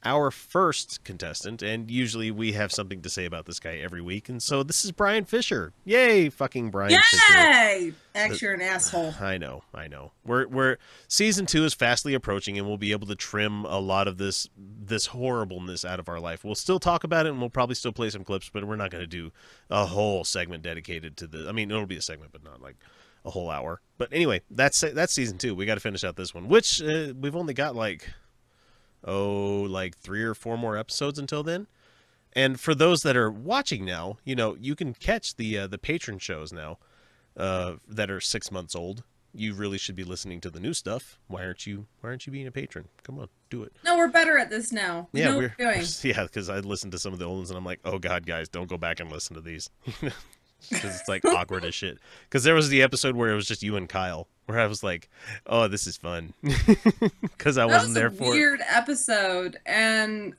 our first contestant, and usually we have something to say about this guy every week, and so this is Bryan Fischer. Yay, fucking Bryan Fischer. Yay! Actually, you're an asshole. I know. We're season 2 is fastly approaching, and we'll be able to trim a lot of this horribleness out of our life. We'll still talk about it, and we'll probably still play some clips, but we're not going to do a whole segment dedicated to the. I mean, it'll be a segment, but not like a whole hour. But anyway, that's season 2. We got to finish out this one, which we've only got like 3 or 4 more episodes until then. And for those that are watching now, you can catch the patron shows now that are 6 months old. You really should be listening to the new stuff. Why aren't you being a patron? Come on, do it. No, we're better at this now. Yeah, we're doing. Yeah, because I listened to some of the old ones and I'm like, oh god, guys, don't go back and listen to these. Because it's like awkward as shit. Because there was the episode where it was just you and Kyle, where I was like, oh, this is fun. Because I wasn't there for it. Weird episode. And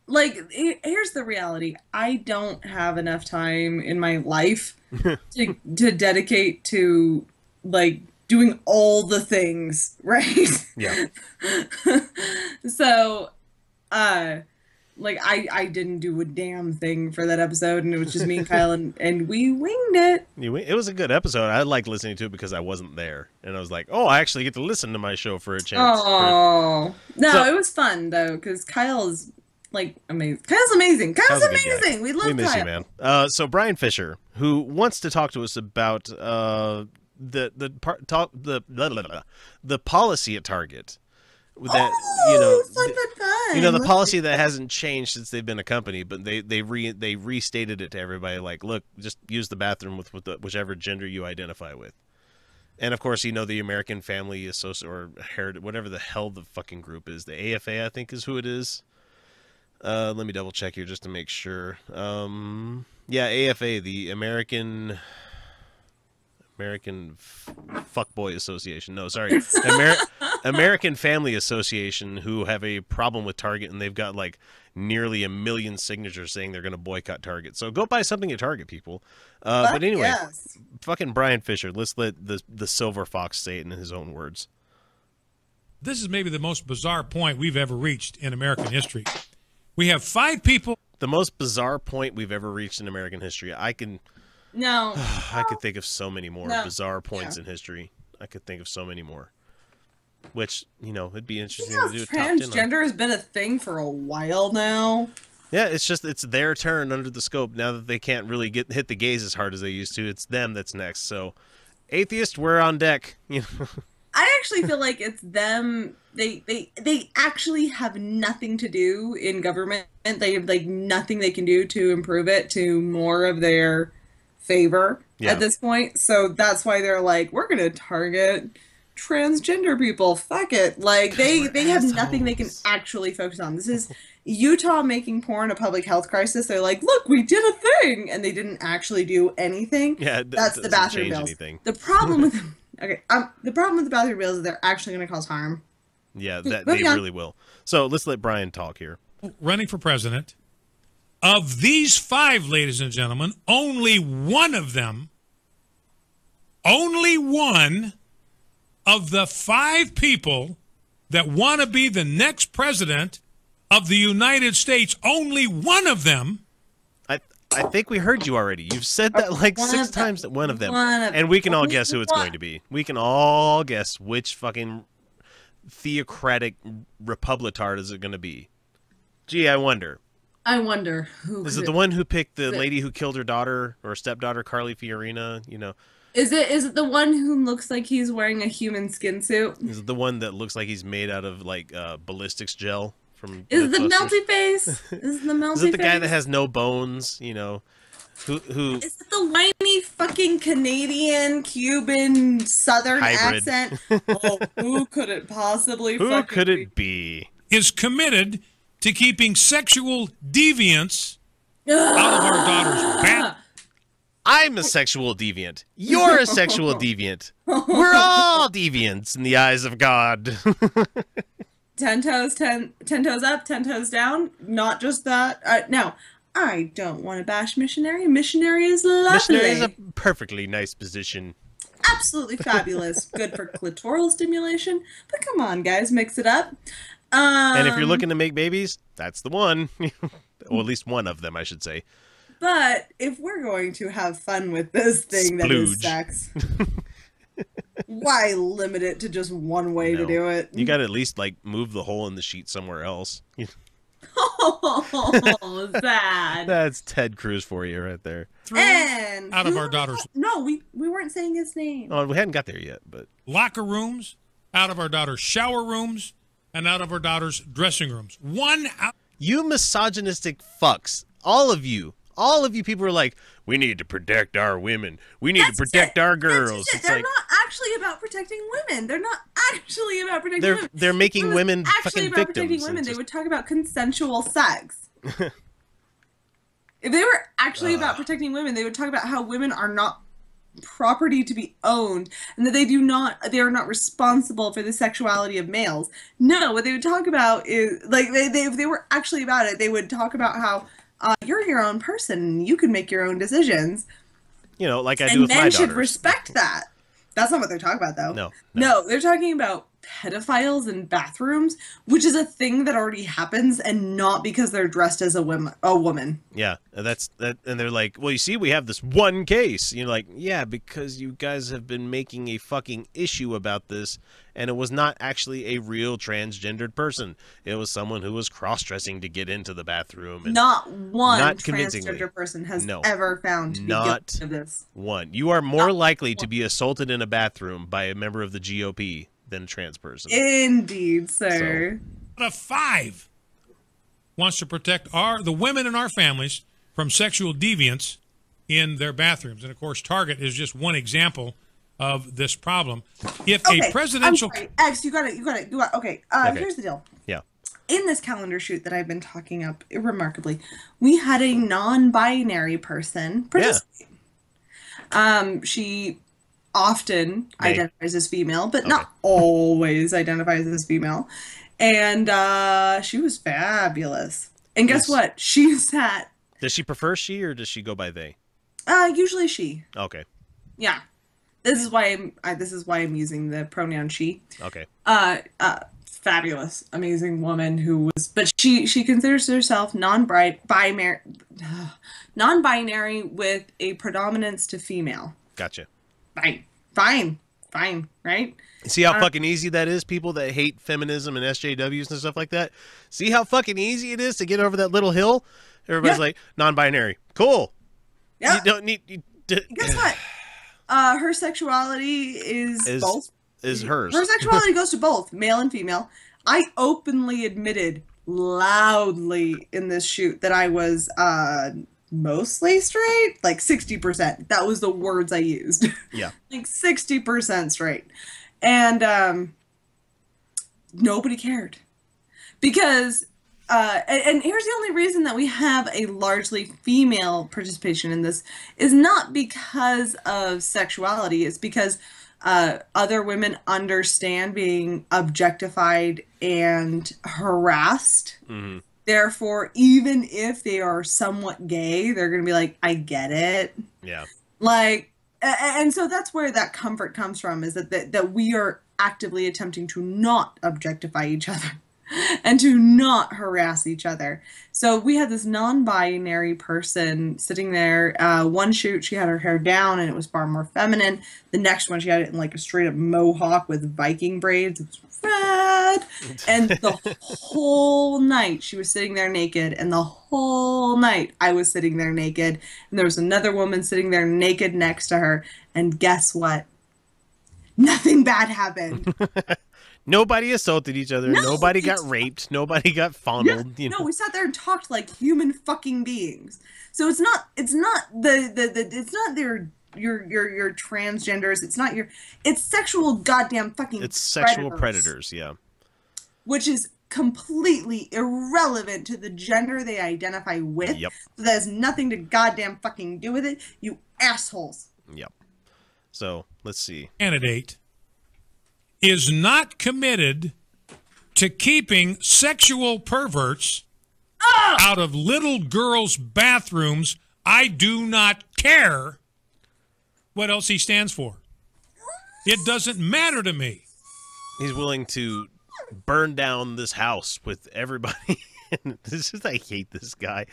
like, here's the reality. I don't have enough time in my life to dedicate to like doing all the things, right? Yeah. So, like, I didn't do a damn thing for that episode, and it was just me and Kyle, and we winged it. It was a good episode. I liked listening to it because I wasn't there. And I was like, oh, I actually get to listen to my show for a chance. Oh. No, it was fun, though, because Kyle is, like, amazing. Kyle's amazing. Kyle's amazing. We love Kyle. We miss you, man. So Bryan Fischer, who wants to talk to us about the policy at Target. That fun. The policy that hasn't changed since they've been a company, but they restated it to everybody, like, look, just use the bathroom with whichever gender you identify with. And of course, the American Family Association or Heritage, whatever the hell the fucking group is, the AFA, I think is who it is. Let me double check here just to make sure. Yeah, AFA, the American Fuckboy Association. No, sorry. American Family Association, who have a problem with Target, and they've got like nearly 1 million signatures saying they're going to boycott Target. So go buy something at Target, people. But anyway, yes. Fucking Bryan Fischer. Let's let the Silver Fox say it in his own words. This is maybe the most bizarre point we've ever reached in American history. We have 5 people. The most bizarre point we've ever reached in American history. I could think of so many more bizarre points in history. I could think of so many more. Which, it'd be interesting to do a top 10 on. Transgender has been a thing for a while now. Yeah, it's their turn under the scope. Now that they can't really hit the gays as hard as they used to, it's them that's next. So, atheist, we're on deck. I actually feel like it's them. They actually have nothing to do in government. They have like nothing they can do to improve it to more of their favor at this point. So that's why they're like, we're gonna target transgender people. Fuck it. Like they have nothing they can actually focus on. This is Utah making porn a public health crisis. They're like, look, we did a thing, and they didn't actually do anything. Yeah, that's the bathroom bills. Anything. The problem with the problem with the bathroom bills is they're actually going to cause harm. Yeah, they really will. So let's let Bryan talk here. Running for president. Of these 5, ladies and gentlemen, only one of the 5 people that want to be the next president of the United States, only one of them. I think we heard you already. You've said that like 6 times. One of them. And we can all guess who it's going to be. We can all guess which fucking theocratic republicard is it going to be. Gee, I wonder who is it. The one who picked the lady who killed her daughter or stepdaughter, Carly Fiorina? Is it the one who looks like he's wearing a human skin suit? Is it the one that looks like he's made out of like ballistics gel from? Is it the melty face? Is it the guy that has no bones? Who? Is it the whiny fucking Canadian, Cuban, Southern hybrid accent? Oh, who could it possibly? Who could it be? Is committed to keeping sexual deviance out of our daughter's bath. I'm a sexual deviant. You're a sexual deviant. We're all deviants in the eyes of God. 10 toes up, 10 toes down. Not just that. No, I don't want to bash missionary. Missionary is lovely. Missionary is a perfectly nice position. Absolutely fabulous. Good for clitoral stimulation. But come on, guys, mix it up. And if you're looking to make babies, that's the one. Or at least one of them, I should say. But if we're going to have fun with this thing that is sex, why limit it to just one way to do it? You got to at least like move the hole in the sheet somewhere else. Oh, sad. That's Ted Cruz for you right there. And out of our daughters. No, we weren't saying his name. Oh, we hadn't got there yet, but locker rooms, out of our daughters' shower rooms, and out of our daughters' dressing rooms. You misogynistic fucks, all of you people are like, we need to protect our women. We need to protect our girls. They're not actually about protecting women. They're not actually about protecting women. They're making women fucking victims. Protecting women, they would talk about consensual sex. If they were actually about protecting women, they would talk about how women are not property to be owned and that they are not responsible for the sexuality of males. No, what they would talk about is like if they were actually about it, they would talk about how you're your own person. You can make your own decisions. You know, like I do with my daughters. And men should respect that. That's not what they're talking about, though. No, they're talking about pedophiles in bathrooms, which is a thing that already happens, and not because they're dressed as a woman. Yeah, and and they're like, well, you see, we have this one case. You're like, yeah, because you guys have been making a fucking issue about this, and it was not actually a real transgendered person. It was someone who was cross-dressing to get into the bathroom. And not one transgender person has ever found to be guilty of this. One. You are more likely to be assaulted in a bathroom by a member of the GOP than a trans person. Indeed, sir. Out of 5 wants to protect the women in our families from sexual deviance in their bathrooms. And, of course, Target is just one example of this problem. If a presidential... I'm sorry. X, you got it. Okay, here's the deal. Yeah. In this calendar shoot that I've been talking up remarkably, we had a non-binary person participate. She often identifies as female, but not always identifies as female. And she was fabulous. And guess what? She sat... Does she prefer she or does she go by they? Usually she. Okay. Yeah. This is why I'm using the pronoun she. Okay. Fabulous, amazing woman but she considers herself non-binary with a predominance to female. Gotcha. Fine, right? See how fucking easy that is, people that hate feminism and SJWs and stuff like that? See how fucking easy it is to get over that little hill? Everybody's like, non-binary. Cool. Yeah. You don't need... Guess what? Her sexuality is both. Is hers. Her sexuality goes to both, male and female. I openly admitted loudly in this shoot that I was mostly straight, like 60%. That was the words I used. Yeah. Like 60% straight. And nobody cared. Because, and here's the only reason that we have a largely female participation in this is not because of sexuality. It's because other women understand being objectified and harassed. Mm-hmm. Therefore, even if they are somewhat gay, they're going to be like, I get it. Yeah. Like, and so that's where that comfort comes from, is that we are actively attempting to not objectify each other and to not harass each other. So we had this non-binary person sitting there. One shoot, she had her hair down and it was far more feminine. The next one, she had it in like a straight up mohawk with Viking braids. It was rad. And the whole night she was sitting there naked, and the whole night I was sitting there naked, and there was another woman sitting there naked next to her. And guess what? Nothing bad happened. Nobody assaulted each other. No, nobody got raped. Nobody got fondled. Yeah, no, we sat there and talked like human fucking beings. So it's not your transgenders. It's sexual goddamn fucking. It's sexual predators. Yeah. Which is completely irrelevant to the gender they identify with. Yep. So that has nothing to goddamn fucking do with it. You assholes. Yep. So let's see. Candidate is not committed to keeping sexual perverts out of little girls' bathrooms. I do not care what else he stands for. It doesn't matter to me. He's willing to burn down this house with everybody. This is, I hate this guy.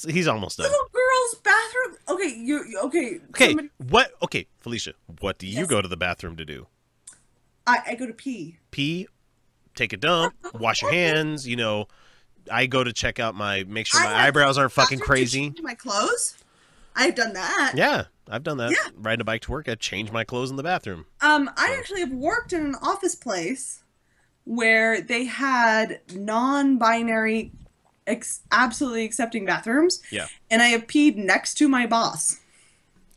He's almost done. Little girl's bathroom. Okay, Okay, what? Okay, Felicia, what do you go to the bathroom to do? I go to pee. Pee, take a dump, wash your hands. You know, I go to check out make sure my eyebrows aren't fucking crazy. My clothes. I've done that. Yeah, I've done that. Yeah. Riding a bike to work, I changed my clothes in the bathroom. I actually have worked in an office place where they had non-binary, absolutely accepting bathrooms. Yeah. And I have peed next to my boss.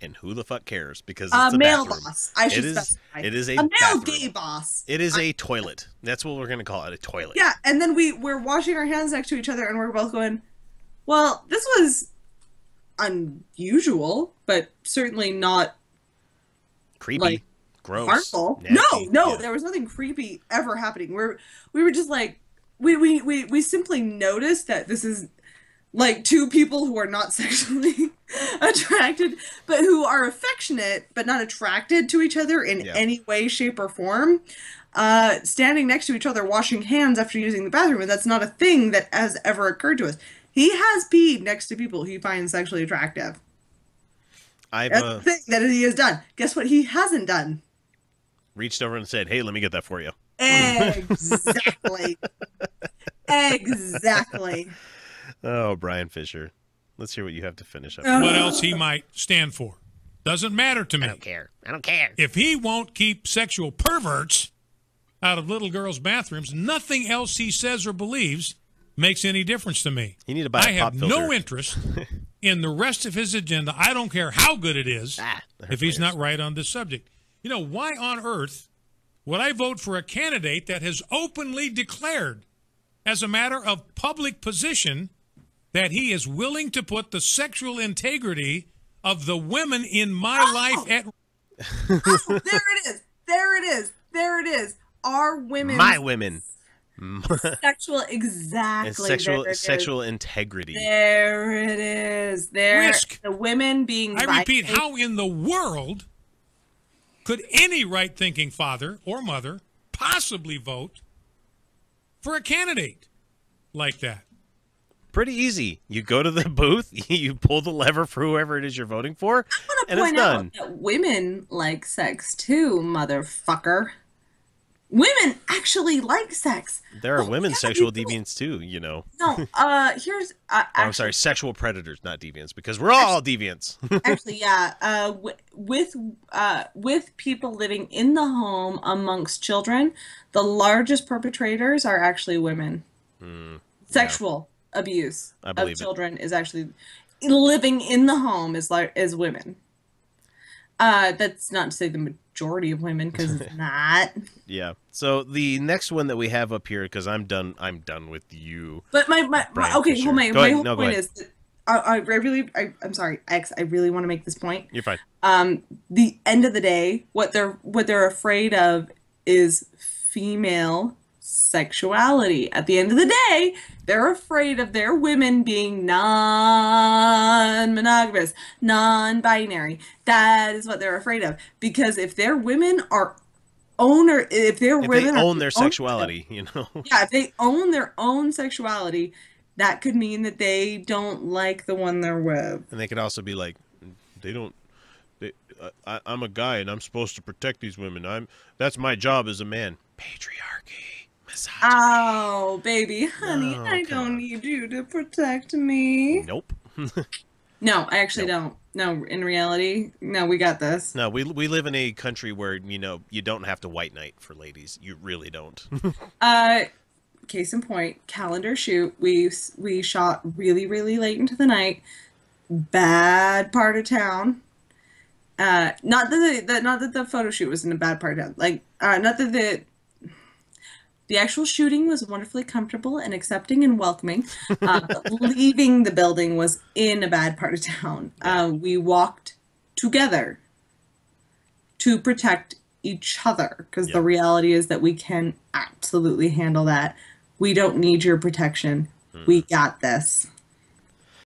And who the fuck cares? Because it's a male bathroom. boss. I should specify. It is a male bathroom. gay boss. It is a toilet. That's what we're gonna call it, a toilet. Yeah, and then we're washing our hands next to each other, and we're both going, well, this was unusual, but certainly not creepy, like, gross, harmful. nasty. No, there was nothing creepy ever happening. We were just like, we simply noticed that this is like two people who are not sexually attracted, but who are affectionate, but not attracted to each other in any way, shape, or form, standing next to each other, washing hands after using the bathroom. And that's not a thing that has ever occurred to us. He has peed next to people he finds sexually attractive. That's the thing that he has done. Guess what he hasn't done? Reached over and said, "Hey, let me get that for you." Exactly. Exactly. Oh, Bryan Fischer. Let's hear what you have to finish up. What else he might stand for. Doesn't matter to me. I don't care. I don't care. If he won't keep sexual perverts out of little girls' bathrooms, nothing else he says or believes makes any difference to me. You need to buy a pop filter. I have no interest in the rest of his agenda. I don't care how good it is if he's not right on this subject. You know, why on earth would I vote for a candidate that has openly declared, as a matter of public position, that he is willing to put the sexual integrity of the women in my life at there it is. Our women. My women. Sexual, exactly. Sexual integrity. There it is. Risk. The women being. I repeat, how in the world could any right-thinking father or mother possibly vote for a candidate like that? Pretty easy. You go to the booth, you pull the lever for whoever it is you're voting for, and it's done. That women like sex too, motherfucker. Women actually like sex. There are women sexual deviants too, you know. No, here's. I'm sorry, sexual predators, not deviants, because we're all deviants. Actually, yeah. With people living in the home amongst children, the largest perpetrators are actually women. Sexual abuse of children is actually living in the home is women. That's not to say the majority of women, because it's not. Yeah. So the next one that we have up here, because I'm done with you. But my okay, well, my whole point is that I'm sorry, X. I really want to make this point. You're fine. The end of the day, what they're afraid of is female sexuality. At the end of the day, they're afraid of their women being non-monogamous, non-binary. That is what they're afraid of. Because if their women are own their sexuality, you know. Yeah, if they own their own sexuality, that could mean that they don't like the one they're with. And they could also be like, I'm a guy and I'm supposed to protect these women. That's my job as a man. Patriarchy. Misogyny. Oh, baby, honey, I don't need you to protect me. Nope. No, I actually don't. No, in reality, no, we got this. No, we live in a country where, you know, you don't have to white knight for ladies. You really don't. Case in point, calendar shoot. We shot really, really late into the night. Bad part of town. Not that the photo shoot was in a bad part of town. Like, not that the actual shooting was wonderfully comfortable and accepting and welcoming. But leaving the building was in a bad part of town. We walked together to protect each other, because the reality is that we can absolutely handle that. We don't need your protection. We got this.